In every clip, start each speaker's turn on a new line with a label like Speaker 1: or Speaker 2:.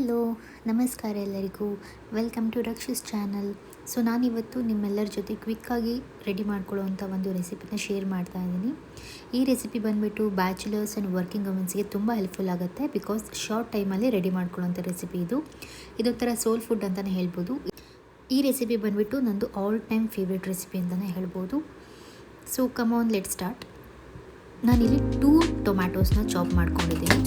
Speaker 1: Hello, ನಮಸ್ಕಾರ ಎಲ್ಲರಿಗೂ. Welcome to Rakshis channel. So ನಾನಿವತ್ತು ನಿಮ್ಮೆಲ್ಲರ ಜೊತೆ ಕ್ವಿಕ್ಕಾಗಿ ರೆಡಿ ಮಾಡ್ಕೊಳ್ಳೋವಂಥ ಒಂದು ರೆಸಿಪಿನ ಶೇರ್ ಮಾಡ್ತಾ ಇದ್ದೀನಿ. ಈ ರೆಸಿಪಿ ಬಂದುಬಿಟ್ಟು ಬ್ಯಾಚುಲರ್ಸ್ ಆ್ಯಂಡ್ ವರ್ಕಿಂಗ್ ವುಮೆನ್ಸ್ಗೆ ತುಂಬ ಹೆಲ್ಪ್ಫುಲ್ ಆಗುತ್ತೆ. ಬಿಕಾಸ್ ಶಾರ್ಟ್ ಟೈಮಲ್ಲಿ ರೆಡಿ ಮಾಡ್ಕೊಳ್ಳೋಂಥ ರೆಸಿಪಿ ಇದೊಂಥರ ಸೋಲ್ ಫುಡ್ ಅಂತಲೇ ಹೇಳ್ಬೋದು. ಈ ರೆಸಿಪಿ ಬಂದುಬಿಟ್ಟು ನಂದು ಆಲ್ ಟೈಮ್ ಫೇವ್ರೆಟ್ ರೆಸಿಪಿ ಅಂತಲೇ ಹೇಳ್ಬೋದು. So come on, let start. ನಾನಿಲ್ಲಿ 2 ಟೊಮ್ಯಾಟೋಸ್ನ ಚಾಪ್ ಮಾಡ್ಕೊಂಡಿದ್ದೀನಿ.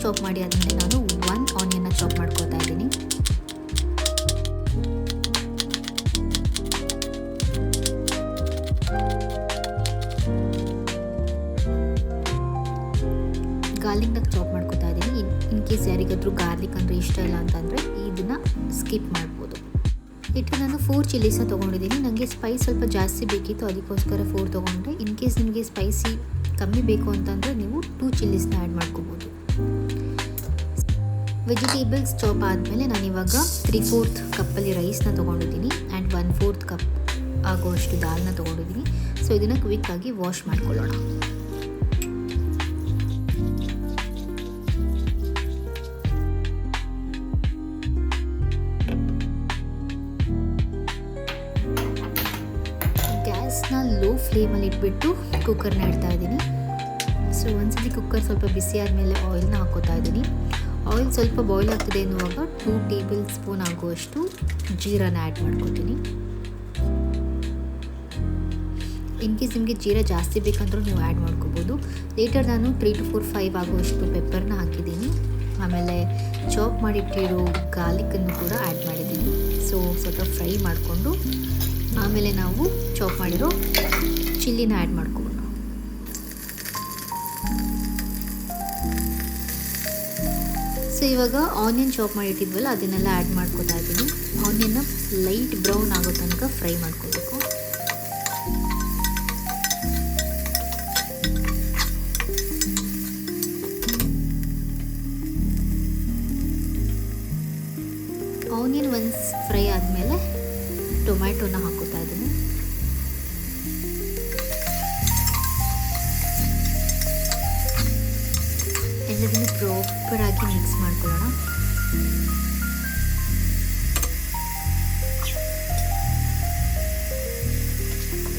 Speaker 1: ಚಾಪ್ ಮಾಡಿ ಆದಮೇಲೆ ನಾನು 1 ಆನಿಯನ್ನ ಚಾಪ್ ಮಾಡ್ಕೊತಾ ಇದ್ದೀನಿ. ಗಾರ್ಲಿಕ್ನ ಚಾಪ್ ಮಾಡ್ಕೊತಾ ಇದ್ದೀನಿ. ಇನ್ ಕೇಸ್ ಯಾರಿಗಾದ್ರೂ ಗಾರ್ಲಿಕ್ ಅಂದರೆ ಇಷ್ಟ ಇಲ್ಲ ಅಂತಂದರೆ ಇದನ್ನು ಸ್ಕಿಪ್ ಮಾಡ್ಬೋದು. ಇಟ್ಟು ನಾನು 4 ಚಿಲ್ಲೀಸ್ನ ತೊಗೊಂಡಿದ್ದೀನಿ. ನನಗೆ ಸ್ಪೈಸ್ ಸ್ವಲ್ಪ ಜಾಸ್ತಿ ಬೇಕಿತ್ತು, ಅದಕ್ಕೋಸ್ಕರ 4 ತೊಗೊಂಡೆ. ಇನ್ ಕೇಸ್ ನಿಮಗೆ ಸ್ಪೈಸಿ ಕಮ್ಮಿ ಬೇಕು ಅಂತಂದರೆ ನೀವು 2 ಚಿಲ್ಲೀಸ್ನ ಆ್ಯಡ್ ಮಾಡ್ಕೋಬೋದು. ವೆಜಿಟೇಬಲ್ಸ್ ಚಾಪ್ ಆದಮೇಲೆ ನಾನಿವಾಗ 3/4 ಕಪ್ಪಲ್ಲಿ ರೈಸ್ನ ತೊಗೊಂಡಿದ್ದೀನಿ ಆ್ಯಂಡ್ 1/4 ಕಪ್ ಆಗುವಷ್ಟು ದಾಲ್ನ ತೊಗೊಂಡಿದ್ದೀನಿ. ಸೊ ಇದನ್ನು ಕ್ವಿಕ್ಕಾಗಿ ವಾಶ್ ಮಾಡ್ಕೊಳ್ಳೋಣ. ಗ್ಯಾಸ್ನ ಲೋ ಫ್ಲೇಮಲ್ಲಿ ಇಟ್ಬಿಟ್ಟು ಕುಕ್ಕರ್ನ ಇಡ್ತಾ ಇದ್ದೀನಿ. ಸೊ ಒಂದ್ಸತಿ ಕುಕ್ಕರ್ ಸ್ವಲ್ಪ ಬಿಸಿ ಆದಮೇಲೆ ಆಯಿಲ್ನ ಹಾಕೋತಾ ಇದ್ದೀನಿ. ಆಯಿಲ್ ಸ್ವಲ್ಪ ಬಾಯ್ಲ್ ಆಗ್ತಿದೆ ಎನ್ನುವಾಗ 2 ಟೇಬಲ್ ಸ್ಪೂನ್ ಆಗುವಷ್ಟು ಜೀರಾನ ಆ್ಯಡ್ ಮಾಡ್ಕೊತೀನಿ. ಇನ್ ಕೇಸ್ ನಿಮಗೆ ಜೀರಾ ಜಾಸ್ತಿ ಬೇಕಂದ್ರೂ ನೀವು ಆ್ಯಡ್ ಮಾಡ್ಕೋಬೋದು. ಲೇಟರ್ ನಾನು 3 to 4, 5 ಆಗುವಷ್ಟು ಪೆಪ್ಪರ್ನ ಹಾಕಿದ್ದೀನಿ. ಆಮೇಲೆ ಚಾಪ್ ಮಾಡಿಟ್ಟಿರೋ ಗಾರ್ಲಿಕ್ಕನ್ನು ಕೂಡ ಆ್ಯಡ್ ಮಾಡಿದ್ದೀನಿ. ಸೊ ಸ್ವಲ್ಪ ಫ್ರೈ ಮಾಡಿಕೊಂಡು ಆಮೇಲೆ ನಾವು ಚಾಪ್ ಮಾಡಿರೋ ಚಿಲ್ಲಿನ ಆ್ಯಡ್ ಮಾಡ್ಕೊಳ್ಳೋಣ. ಸೊ ಇವಾಗ ಆನಿಯನ್ ಚಾಪ್ ಮಾಡಿಟ್ಟಿದ್ವಲ್ಲ ಅದನ್ನೆಲ್ಲ ಆ್ಯಡ್ ಮಾಡ್ಕೊತಾ ಇದ್ದೀನಿ. ಆನಿಯನ್ನ ಲೈಟ್ ಬ್ರೌನ್ ಆಗೋ ತನಕ ಫ್ರೈ ಮಾಡ್ಕೋಬೇಕು. ಆನಿಯನ್ ಒನ್ಸ್ ಫ್ರೈ ಆದಮೇಲೆ ಟೊಮ್ಯಾಟೋನ ಹಾಕೋತಾ ಇದ್ದೀನಿ. ಎಲ್ಲದನ್ನು ಪ್ರಾಪರಾಗಿ ಮಿಕ್ಸ್ ಮಾಡ್ಕೊಳ್ಳೋಣ.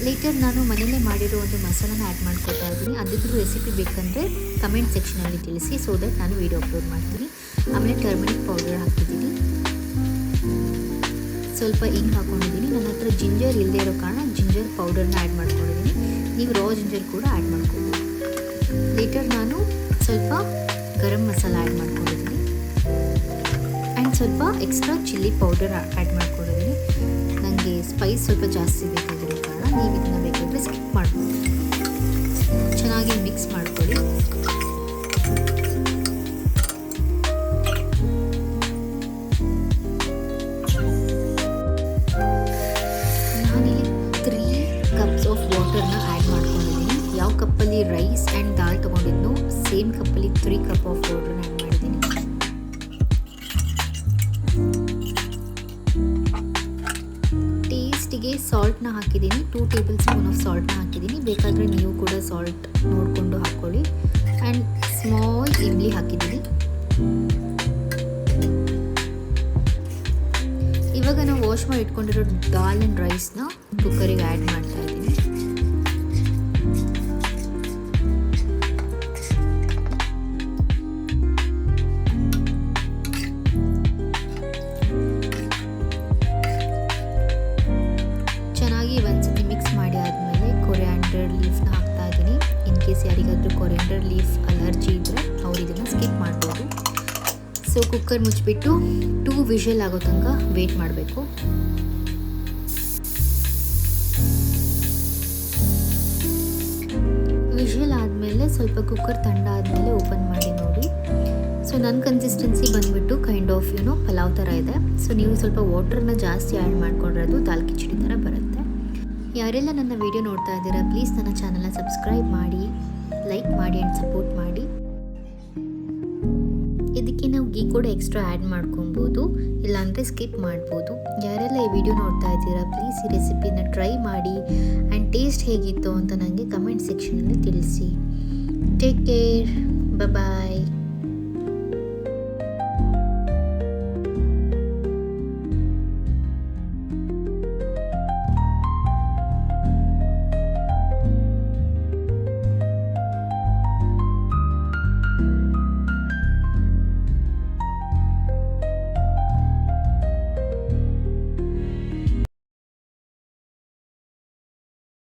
Speaker 1: ಲೇಟರ್ ನಾನು ಮನೆಯಲ್ಲೇ ಮಾಡಿರೋ ಒಂದು ಮಸಾಲಾನ ಆ್ಯಡ್ ಮಾಡ್ಕೊತಾ ಇದ್ದೀನಿ. ಅದಕ್ಕೂ ರೆಸಿಪಿ ಬೇಕಂದರೆ ಕಮೆಂಟ್ ಸೆಕ್ಷನಲ್ಲಿ ತಿಳಿಸಿ, ಸೊ ದಟ್ ನಾನು ವೀಡಿಯೋ ಅಪ್ಲೋಡ್ ಮಾಡ್ತೀನಿ. ಆಮೇಲೆ ಟರ್ಮರಿಕ್ ಪೌಡರ್ ಹಾಕಿದ್ದೀನಿ, ಸ್ವಲ್ಪ ಇಂಗ್ ಹಾಕೊಂಡಿದ್ದೀನಿ. ನನ್ನ ಹತ್ರ ಜಿಂಜರ್ ಇಲ್ಲದೆ ಇರೋ ಕಾರಣ ಜಿಂಜರ್ ಪೌಡರ್ನ ಆ್ಯಡ್ ಮಾಡ್ಕೊಂಡಿದ್ದೀನಿ. ನೀವು ರಾ ಜಿಂಜರ್ ಕೂಡ ಆ್ಯಡ್ ಮಾಡ್ಕೊಬೋದು. ಲೇಟರ್ ನಾನು ಸ್ವಲ್ಪ ಗರಂ ಮಸಾಲ ಆ್ಯಡ್ ಮಾಡ್ಕೊಂಡಿದ್ದೀನಿ ಆ್ಯಂಡ್ ಸ್ವಲ್ಪ ಎಕ್ಸ್ಟ್ರಾ ಚಿಲ್ಲಿ ಪೌಡರ್ ಆ್ಯಡ್ ಮಾಡ್ಕೊಂಡಿದ್ದೀನಿ. ನನಗೆ ಸ್ಪೈಸ್ ಸ್ವಲ್ಪ ಜಾಸ್ತಿ ಬೇಕಾಗಿರೋ ಕಾರಣ ನೀವು ಇದನ್ನು ಬೇಕಾದರೆ ಸ್ಕಿಪ್ ಮಾಡ್ಬೋದು. ಚೆನ್ನಾಗಿ ಮಿಕ್ಸ್ ಮಾಡ್ಕೊಳ್ಳಿ. ನಾನಿಲ್ಲಿ 3 ಕಪ್ಸ್ ಆಫ್ ವಾಟರ್ನ ಆ್ಯಡ್ ಮಾಡ್ಕೊಂಡಿದ್ದೀನಿ. ಯಾವ ಕಪ್ಪಲ್ಲಿ ರೈಸ್ ಆ್ಯಂಡ್ ದಾಲ್ ತೊಗೊಂಡಿದ್ನೋ ಸೇಮ್ ಕಪ್ಪಲ್ಲಿ 3 ಕಪ್ ಆಫ್ ವಾಟರ್ನ ಆ್ಯಡ್ ಮಾಡಿದ್ದೀನಿ. ಟೇಸ್ಟಿಗೆ ಸಾಲ್ಟ್ನ ಹಾಕಿದ್ದೀನಿ. 2 ಟೇಬಲ್ ಸ್ಪೂನ್ ಆಫ್ ಸಾಲ್ಟ್ನ ಹಾಕಿದ್ದೀನಿ. ಬೇಕಾದರೆ ನೀವು ಕೂಡ ಸಾಲ್ಟ್ ನೋಡಿಕೊಂಡು ಹಾಕ್ಕೊಳ್ಳಿ. ಆ್ಯಂಡ್ ಸ್ಮಾಲ್ ಇಮ್ಲಿ ಹಾಕಿದ್ದೀನಿ. ಇವಾಗ ನಾವು ವಾಶ್ ಮಾಡಿ ಇಟ್ಕೊಂಡಿರೋ ದಾಲ್ ಆ್ಯಂಡ್ ರೈಸ್ನ ಕುಕ್ಕರಿಗೆ ಆ್ಯಡ್ ಮಾಡ್ತಾ ಇದ್ದೀನಿ. ಚೆನ್ನಾಗಿ ಒಂದ್ಸತಿ ಮಿಕ್ಸ್ ಮಾಡಿ ಆದಮೇಲೆ ಕೊರಿಯಾಂಡರ್ ಲೀಫ್ನ ಹಾಕ್ತಾ ಇದ್ದೀನಿ. ಇನ್ ಕೇಸ್ ಯಾರಿಗಾದ್ರೂ ಕೊರಿಯಾಂಡರ್ ಲೀಫ್ ಅಲರ್ಜಿ ಇದ್ದರೆ ಅವ್ರು ಇದನ್ನು ಸ್ಕಿಪ್ ಮಾಡ್ಬೋದು. ಸೊ ಕುಕ್ಕರ್ ಮುಚ್ಚಿಬಿಟ್ಟು 2 ವಿಷಲ್ ಆಗೋ ತನಕ ವೇಟ್ ಮಾಡಬೇಕು. ವಿಷಲ್ ಆದಮೇಲೆ ಸ್ವಲ್ಪ ಕುಕ್ಕರ್ ಥಂಡ ಆದಮೇಲೆ ಓಪನ್ ಮಾಡಿ ನೋಡಿ. ಸೊ ನನ್ನ ಕನ್ಸಿಸ್ಟೆನ್ಸಿ ಬಂದುಬಿಟ್ಟು ಕೈಂಡ್ ಆಫ್ ಪಲಾವ್ ಥರ ಇದೆ. ಸೊ ನೀವು ಸ್ವಲ್ಪ ವಾಟರ್ನ ಜಾಸ್ತಿ ಆ್ಯಡ್ ಮಾಡ್ಕೊಂಡ್ರೆ ಅದು ದಾಲ್ ಕಿಚಡಿ ಥರ ಬರುತ್ತೆ. ಯಾರೆಲ್ಲ ನನ್ನ ವಿಡಿಯೋ ನೋಡ್ತಾ ಇದ್ದೀರಾ ಪ್ಲೀಸ್ ನನ್ನ ಚಾನಲ್ನ ಸಬ್ಸ್ಕ್ರೈಬ್ ಮಾಡಿ, ಲೈಕ್ ಮಾಡಿ ಆ್ಯಂಡ್ ಸಪೋರ್ಟ್ ಮಾಡಿ. ಇದಕ್ಕೆ ನಾವು ಗೀ ಕೂಡ ಎಕ್ಸ್ಟ್ರಾ ಆ್ಯಡ್ ಮಾಡ್ಕೊಬೋದು, ಇಲ್ಲಾಂದರೆ ಸ್ಕಿಪ್ ಮಾಡ್ಬೋದು. ಯಾರೆಲ್ಲ ಈ ವಿಡಿಯೋ ನೋಡ್ತಾ ಇದ್ದೀರಾ ಪ್ಲೀಸ್ ಈ ರೆಸಿಪಿನ ಟ್ರೈ ಮಾಡಿ ಆ್ಯಂಡ್ ಟೇಸ್ಟ್ ಹೇಗಿತ್ತು ಅಂತ ನನಗೆ ಕಮೆಂಟ್ ಸೆಕ್ಷನಲ್ಲಿ ತಿಳಿಸಿ. ಟೇಕ್ ಕೇರ್, ಬಾಯ್.